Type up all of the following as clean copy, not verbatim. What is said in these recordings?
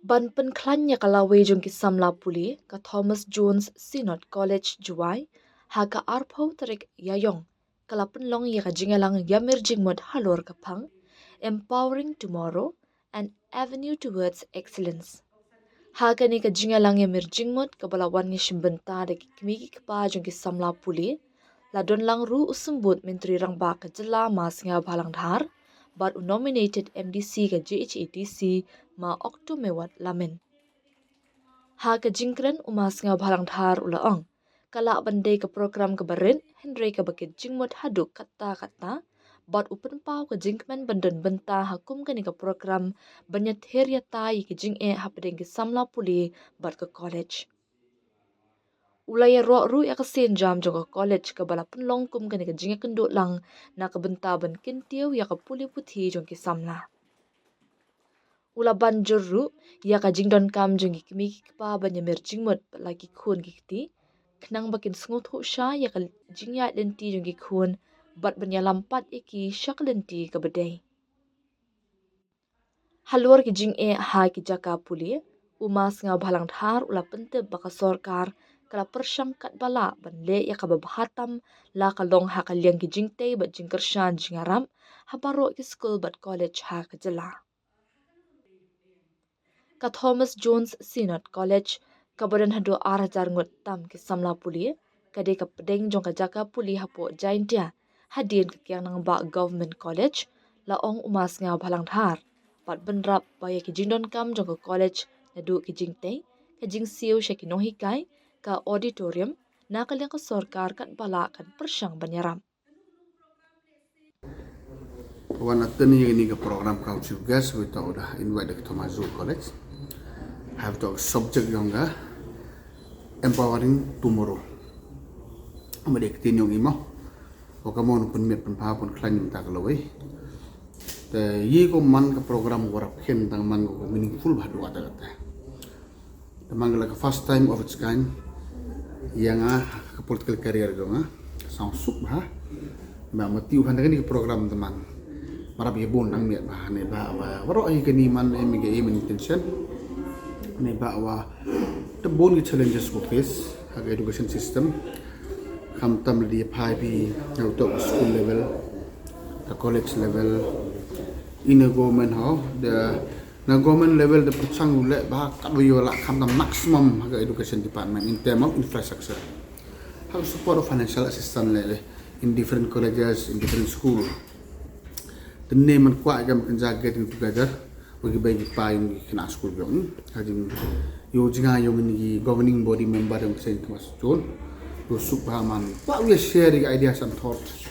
Ban penklannya kalawe jong ki samla puli ka Thomas Jones Synod College Juwai haka arpo terik yayong kala penlong ya ka jingalang yamir jingmod halor kapang empowering tomorrow an avenue towards excellence. Haka ni ka jingalang yamir jingmod kabalawan ni shimbenta de ki kmiki kpa jong ki samla puli la don lang ru usumbut menteri rangba ka jela mas nga balang dhar but nominated MDC ka JHATC ma okto mewat lamen. Haka jingkren umas nga balang dhar ulaang kala bandai ka prokram ka barin Henry ka bakit jingmod haduk kata but upen pau ka jingkmen bandon benta hakum ka ni ka prokram banyat herya tai ki jing hapdeng ki samla puli bat ka college. Ulaya ru ya ka sen jam jong college ka bala penlong kum ka ni ka jinga kendo lang na ka benta ban kyntiew ya ka puli puthi jong ki samla. Ula banjur ru ya ka jingdon kam jong ki kimi ki pa banyamir jingmod lagi khun ki ti knang bakin sngut hu sha ya ka jingya lenti jong ki khun bat banya lampat iki shak lenti ka bedai. Halwar ki jing ha ki jaka puli umas nga bhalang dhar ula pente baka sorkar kala persangkat bala ban le ya ka babahatam la ka long ha ka liang ki jingte bat jingkershan jingaram habaro ki school bat college ha ka jela. Ka Thomas Jones Synod College kabadan hado 8,000 ngot tam ki samla puli kade ka pedeng jong ka jaka puli hapo jaintia hadin ka kyang nang ba government college la ong umas nga bhalang dhar pat benrap baya ki jingdon kam jong ka college nadu ki jingte ka jingsiu shaki no hikai ka auditorium na kalyang ka sorkar kat bala kan persang banyaram. Wana tani ini ke program culture gas kita udah invite ke Thomas Jones College. Have to subject yang empowering tomorrow. Amadek tin yung imo. O kamo no pun met pun pa pun klan yung tagalaway. Te yi ko man ke program warap ken tang man ko meaningful ba do ata. Tamang like first time of its kind yang ke political career go sang sup ha. Ba motiu han ni program teman. Marap ye bon nang miat bah ne ba wa waro ai kani man em ge em intention ne ba wa the bon ge challenges ko face ha education system kam tam di pai bi to school level the college level in a government how the na government level the perchang le ba ka yo la kam tam maximum ha education department in term of infrastructure how support of financial assistance le in different colleges in different school. The name and quite getting together we bagi payung kena school gong hajing yo jinga yo ni governing body member yang sen Thomas Jones yo subhaman what we share ideas and thoughts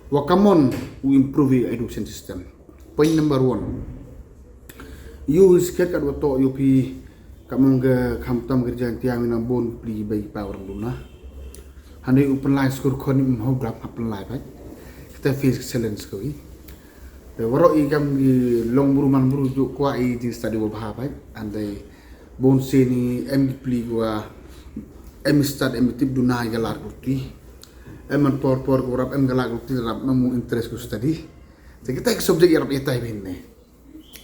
wa come on we improve the education system. Point number 1 you is ket kat wato you pi kamong ge kamtam kerja tiang minang bon pli bagi pa orang luna handai open line school kon ho grab open line right kita face challenge ko the waro igam di long buruman buru ju kwa I di study wa bha bai and they bon se ni em pli wa em start em tip duna galar kuti em por ko rap em galar kuti rap mamu interest ku study so kita subject rap iatai binne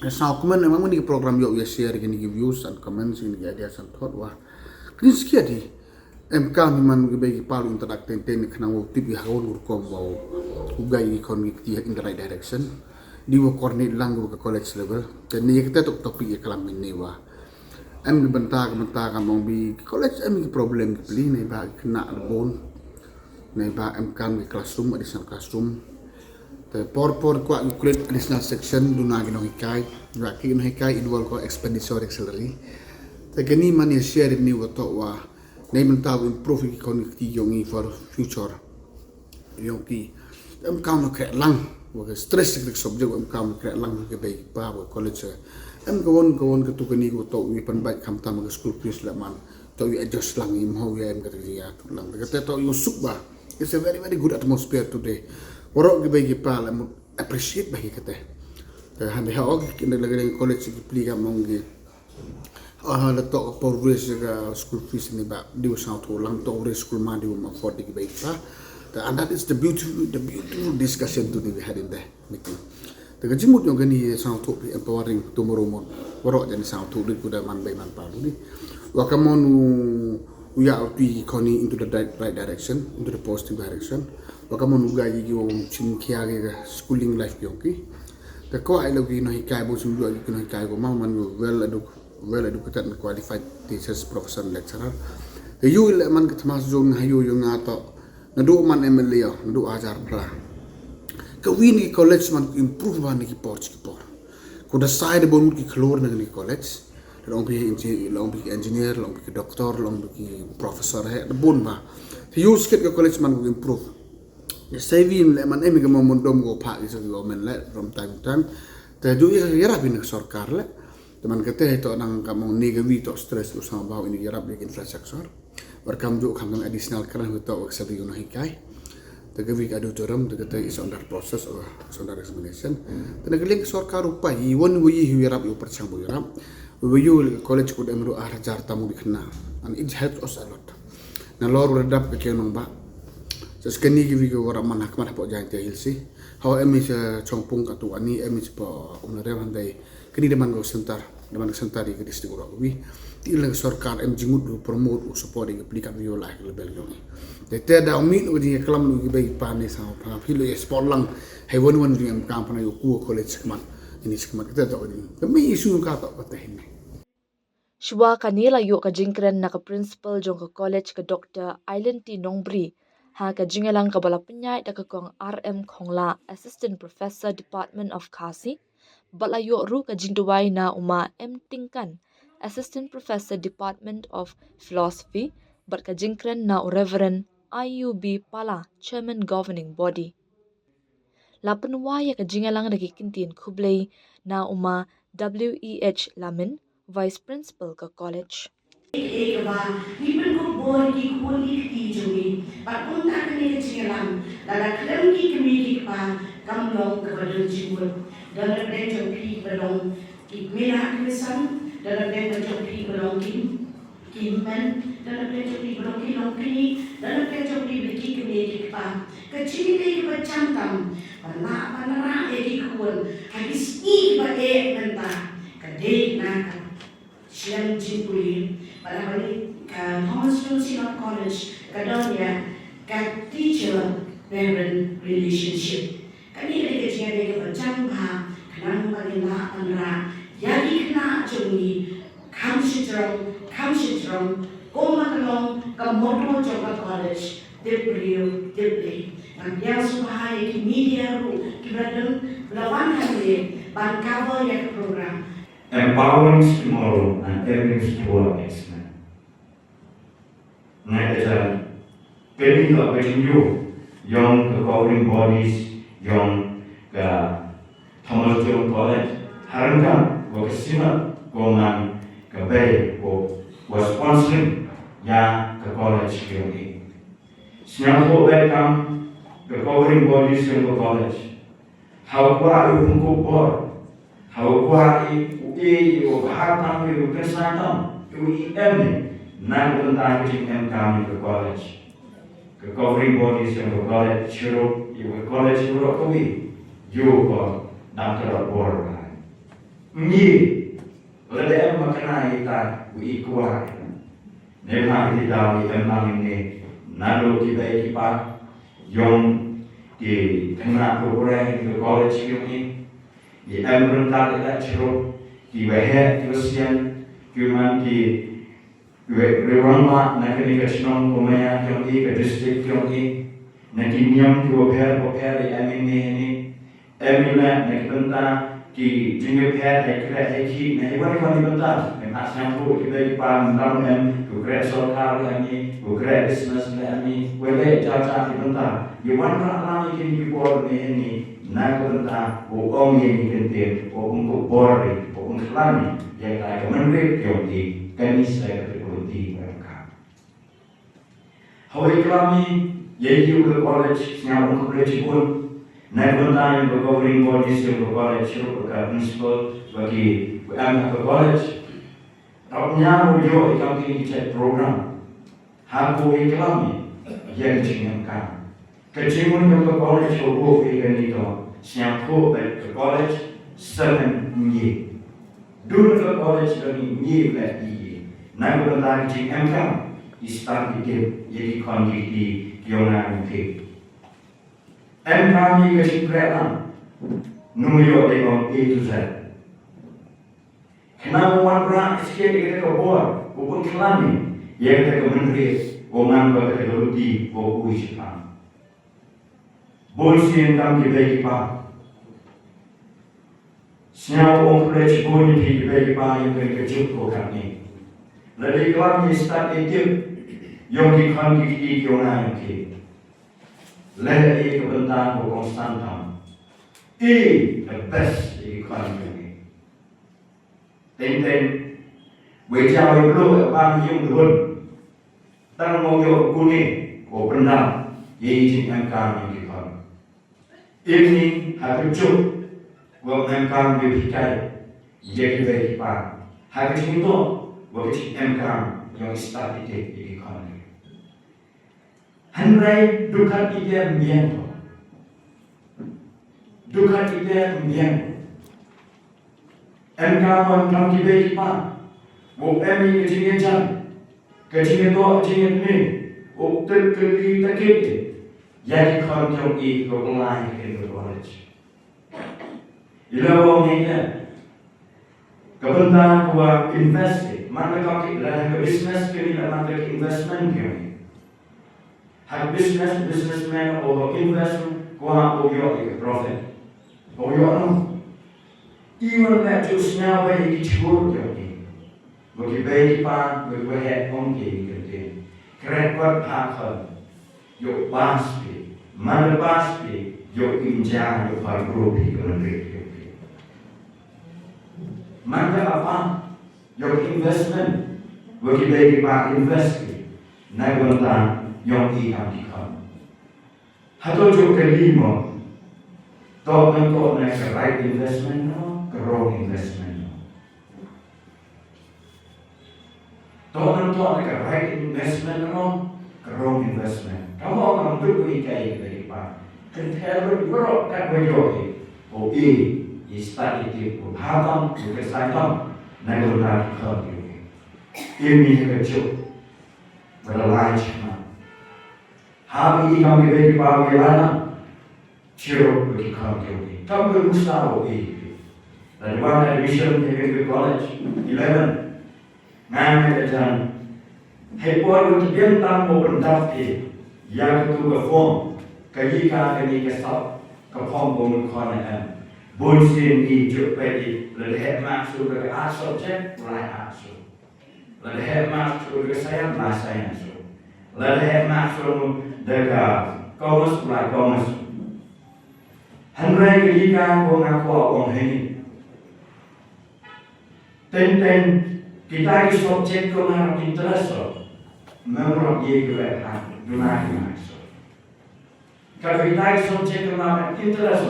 sa comment emang ni program yo ya share gini views and comments ini ideas and thought wa kris kia di em kam man ge bagi palu interaktif teknik nang tip ya hawul ko wa ugai economic in the right direction di wo coordinate lang ke college level dan ni kita tok topik ya kalam ini wa em benta ka mong bi college em problem pli nei ba kena bon nei ba em kam ke classroom additional classroom te por ko create additional section duna gino hikai ra ki no hikai involve ko expenditure salary te gani man ya share ni wo to wa nei benta improve economic yongi for future yongi em kam no ke lang wa stress ke subject em kam kre lang ke bai pa wa college em gawon ke tu kani ko to wi pan bai kam tam ke school fees la man to wi adjust lang im ho ya em ke ya tu lang ke to you suk ba it's a very good atmosphere today waro ke bai pa la appreciate bai ke te han ha og ke le college ke pli ka mong ge la to por res ke school fees ni ba diu sa to lang to res school ma diu ma for ke bai pa. And that is the beautiful discussion today we had in there meeting. The kajimut yung gani sa empowering tomorrow morning. warok jadi sang tu di kuda man bay man palu ni wakamonu uya uti koni into the right direction, into the positive direction wakamonu gaji gi wong chim kiage ga schooling life yoki the ko ai logi no hikai bo sum gi no hikai go man well educated and qualified teachers professor lecturer you le man katmas zone hayu yung ato nadu man MLA nadu ajar pra ka wini college man improve ban ki por ko da side bon ki klor na ni college long bi engineer long bi doctor long bi professor he bon ba use kit ka college man improve saving le man emi ga mon dom go pa is go men le from time to time ta ju yara bin sorkar le teman kete to nang kamong negawi to stress usang ba ini yara bi infrastructure warkam ju kamang additional kan to sabi no hikai tagawi adu toram tagata is under process or is under examination tanagaling sorkar upa iwon wi hirap yu perchang bu yarap we yu college could emru arajar tamu bikna and it helps us a lot na lor redap ke kenong ba just kani gi go wara man hakman po jang te hilsi how emis chongpung ka tu ani emis po umare handai kini deman go sentar di ke district ro wi tilang sorkar em jingud promote u support ing aplikan yo lah lebel yo te da umit udi kelam lu gi bai pane sa pa philo sport lang hai won di am kam pana yo ku college kman ini skman kita to ni kami isu ka to ka te ni Shwa kanila yo ka jingkren na ka principal jong ka college ka Dr. Island T Nongbri ha ka jingalang ka bala penyai da ka kong RM Khongla Assistant Professor Department of Khasi bala yo ru ka jingduwai na uma M Tingkan Assistant Professor Department of Philosophy but ka jingkren na Reverend IUB Pala Chairman Governing Body lapenwa ya ka jingalang da kikintin kublay na uma WEH Lamin Vice Principal ka college एक बार निपन को बोर की खोली की जोगी पर उन तक ने चिंगलाम दादा क्लम की कमेटी पा कम लोग कबडन चिंगुल दादा ब्रेन जोगी बलों की मेरा क्रिसन दादा ब्रेन जोगी बलों की मन दादा ब्रेन जोगी बलों की लोंकी दादा ब्रेन जोगी की कमेटी पा कचिंग के बच्चन तम पन्ना पन्ना एक खोल हकिस ई बे मंता कदे ना Syllad Pule pada hari Thomas Syllad College kadangnya kat teacher parent relationship kami lagi jadi bercakap kenang bagina anra jadi kena jomni kamshitrong komakalong kamoto jomba college deplay ang yang suhaye ki media ru ki bradang lawan hari ban cover yak program empowering tomorrow and every school excellent. Next, getting the kyntiew, young governing bodies, young Thomas College, Harangam, Syllad, Goman, Kabay, was sponsoring the college community. Singapore welcome the governing bodies in the college. How far you can go for? How far o haka o kesantam o emne na tentang jingem kami ke college ke covering bodies yang ke college chiro ke college chiro kami yo ko doctor bor ni lede em makana ita wi kuwa ne ma ti dawi em ni na lo ki bai ki pa yong di tengah program ke college kami di emrentak ita chiro di wahe Christian kuman di rewangma na kini kasnong kumaya kyongi ke district kyongi na kinyam ki oper ni emila na kibenta ki jinge per ki na iwan benta na sampo ki dai pan dam em ku kre sorkar ni ku kre business ni wele jaja ki benta iwan ra ki por ni na kibenta o ongi ni kente o untuk bori Lami yang ada menurut Yodi kami saya berkuti mereka. Hari kami yaitu ke college yang college pun naik bentang yang governing bodies yang college itu ke principal bagi ke college. Tapnya ujo ikam ini cek program. Haku kami yang jingamkan. Kecingun yang ke college itu ikan itu siapa ke college 7 years. Dulu ke college dari ni lagi, nak berlari di MK, start itu jadi kondisi kiona itu. MK ni kesimpulan, numero dengan A to Z. Kenapa orang berat sikit kita keluar, bukan kelani, ia kita kementerian, orang kita keluti, bukan ujian. Boleh kami dibagi pak. Siapa orang kolej boleh dibagi pak yang kecil kami. Lalu kami start itu yang dikandungi kiona itu. Lalu kebentaan konstantan. The best economy. Ten, wajah itu bang yang dulu. Tang mau yo kuning, ko benar, ye jangan kami kita. Ini harus cukup, bukan kami berfikir, ye kita ipa. Harus itu, bukan kami yang start itu economy. Henry dukat ide miento. Dukat ide miento. Kami kami berfikir, bukan kami kecingan. Kecil itu, kecil ini, uktur kita kita, jadi konjung itu pengelai kita college. Ila orang ini, kebentaan kuat investasi, mana kau kita business kita mana investment kami. Hak businessman atau investment kuat oyo profit, oyo no. Even that jusnya bayi kicur kami. Bagi bayi pan, bagi bayi ongki kita. Kereta haka, yuk pasti, mana pasti, yuk injang, yuk pargropi dengan mereka. Mana apa? Yuk investment, bagi bayi pan investi, naik bentang, yang ikan ikan. Atau yuk kelima, toh untuk naik right investment, ke wrong investment. Tuan-tuan dekat right investment ke wrong investment. Kamu akan berdua ikai dari pak. Kenapa berok tak berok? Oh start itu berhatam, berkesantam, nak berlari kau ini. Ini kecil, berlari cuma. Hari kami beri bawa lana, ceruk beri kau ini. Kamu berusaha ini. Dan mana admission di college 11. Ngai macam, hepor untuk bentang mau berdaftar, yang itu ke form, kajika kini kesal, ke form bonus konekan, bonsin di jupedi, lalu masuk ke art subject, mulai masuk, lalu masuk ke saya masuk, lalu masuk dekat commerce mulai commerce. Henry kajika kau ngaku orang ini, ten kita ini subjek ko nga interest memang ye kebaikan dunia masuk. Kalau kita ini subjek ko nga interest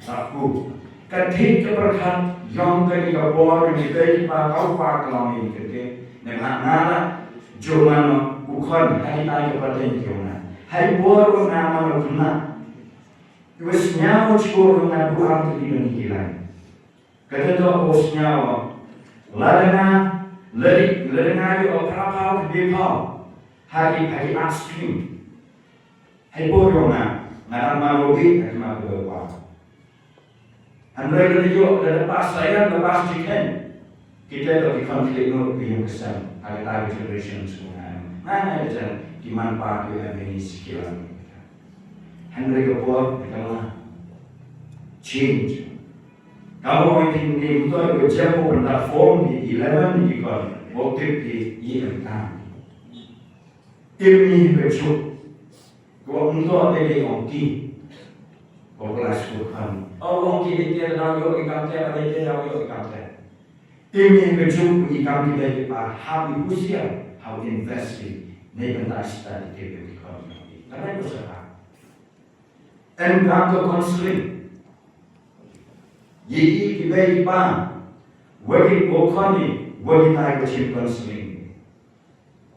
aku ketik keberkat yang dari kabur di bawah kau pak kelam ini kerja. Dengan nara jualan bukan hari tadi keberatan kiona. Hari baru nama luna. Iwas nyawa cikgu nga buang di dunia. Kata tu bos nyawa. Lari ayo kapal ke kapal, hari upstream, hari borongna, ngaran marobi, hari marobi. Andai kita juga lepas saya, lepas chicken, kita tu di konflik nur yang besar, hari tadi generation semua. Mana ada dimanfaat dengan ini sekian. Andai kapal kita lah change. Kalau orang ini itu berjaya pada form di 11 di kon, waktu di iaka. Ini berjaya. Kalau untuk ada di ongki, kelas bukan. Orang kita dia lalu ikan teh, ada dia lalu ikan teh. Ini berjaya ikan kita pada habis usia, how investing, negara studi di kon. Karena itu sahaja. And kantor konseling. Jadi kita ipan, wajib okoni, wajib naik kecil konseling.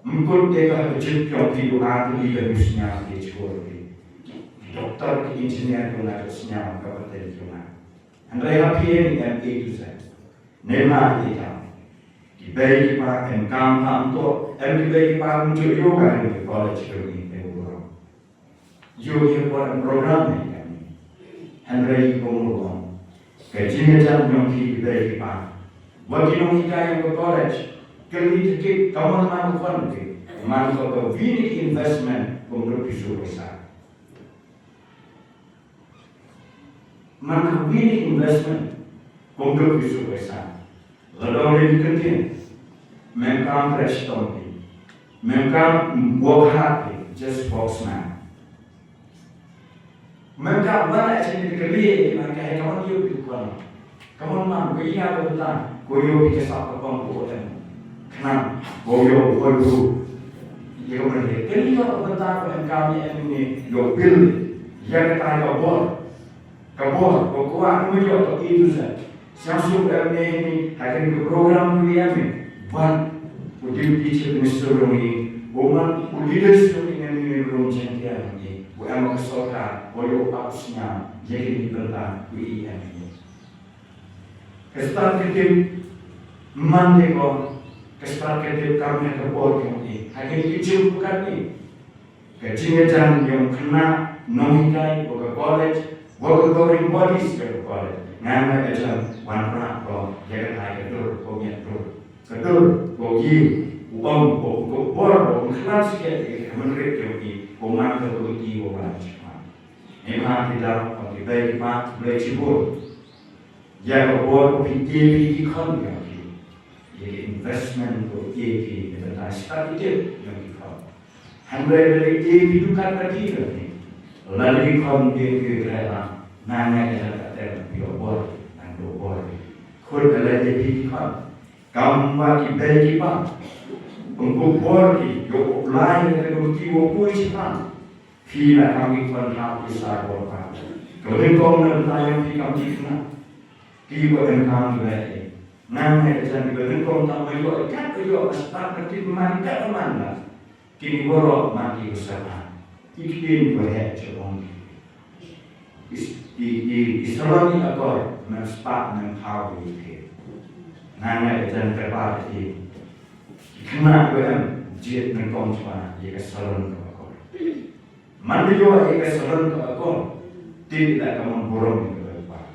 Mungkin kita kecil yang tidur hati kita musnya kecil. Doktor ke engineer pun harusnya kabar telefon. Andai apa yang A to Z. nema kita dibagi kita engkau untuk dibagi kita untuk yoga di college ini Euro yoga buat program ini kami Henry Komulong kerjanya jangan yang dibagi kita bagi kita yang ke college kali itu kawan manufan ke manufan ke investment untuk pisau besar mana investment untuk pisau besar lalu ini kentin memang prestonti memang buat hati just spokesman memang mana sini dikerja mereka kawan dia bukan kawan mana iaka betul koyo kita sapa komponen kenapa koyo dia berarti kalau betul yang kami ini yo build yang kita kabor kuat muncul atau itu saja. Siapa ini akan ke program kami buat uji teacher ini, bukan leadership ini belum cantik ini. Bukan ke sorkar, boleh apsnya jadi dibentak ini. Kesempatan kita mandeko, kesempatan kita kami kabor ini. Akan kecil bukan ini. Kecilnya yang kena nomikai ke college. Work governing bodies ke college. Nama macam warna ko iatai ko miat kedur ko uang ko bor kelas ke menurut kami ko mak ko uji ko macam. Emang tidak ko dibai mak boleh cibur. Ya ko bor ko PTV ikon kami. Jadi investment ko EV kita start itu yang ikon. Hamil dari EV bukan lagi kami. Lalu ikon dia kerana nanya kita ada biobor dan biobor. Kau adalah EV ikon. Kamu bagi apa? Untuk bor di yo lain dengan kiwo kuis kan. Kira kami pun harus besar bor kan. Kemudian kau nanti di kami kena. Kiwo dan kami lagi. Nanya kita kemudian kau tak mahu ikat yo start kerja mana mana. Kini borok mati usaha. Ikin berhak cebong. Isolasi akor memspak mempower itu. Nana itu terpakai di. Kena yang jet mengkonsumen ia kesalon akor. Mandi juga ia kesalon akor. Tidak kamu borong itu apa.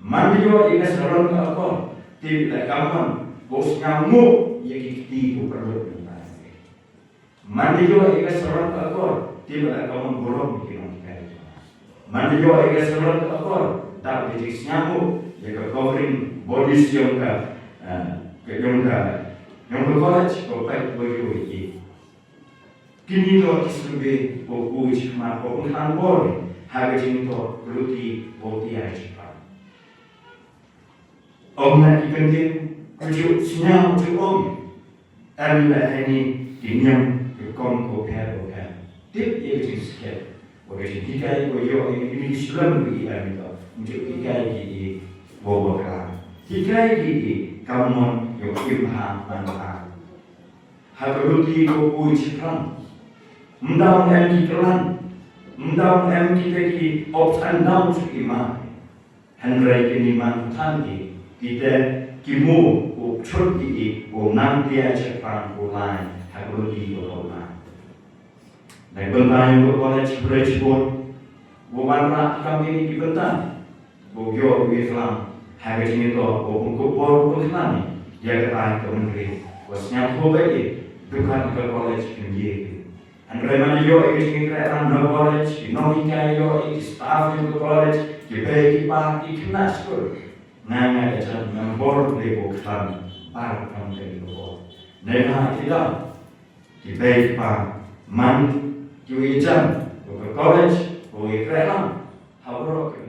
Mandi juga ia kesalon akor. Tidak kamu bos nyamuk ia itu perlu. Mandi juga ia kesalon akor. Tidak kamu borong itu. Mandi juga ia kesalon akor. Tak dijik nyamuk ia ke covering bodies yang yang college ko pai boyo iki kini to kisube ko uji ma ko kan bor ha jing to ruti boti ai pa omna ikende kuju sinyam tu om amla hani kinyam ko ko pero ka tip ye jing ske ko jing dikai ko yo ini sulam bi amito untuk dikai di bobo ka dikai di kamu yang imha manfaat. Haruti ko uji pram. Mendam em kelan. Mendam em kita ki ups and downs imah. Henry kini mantangi kita kimu ko choti ko nanti aja pram ko lain. Haruti ko lain. Dan bentang ko college bridge board. Bukan kami ini dibentang. Bogor Islam. Hari ini tu, orang kubur pun ni, dia kata kementerian, wasnya tu bagi, bukan ke college tinggi. Andai mana yo ini kerana no college, nomika yo staff yang ke college, dibagi parti kena sekolah. Nanya macam membor lebo kelam, par kamu dari kubur. Nena tidak, dibagi par, man, kiwi jam, ke college, kiwi kerana, haburok.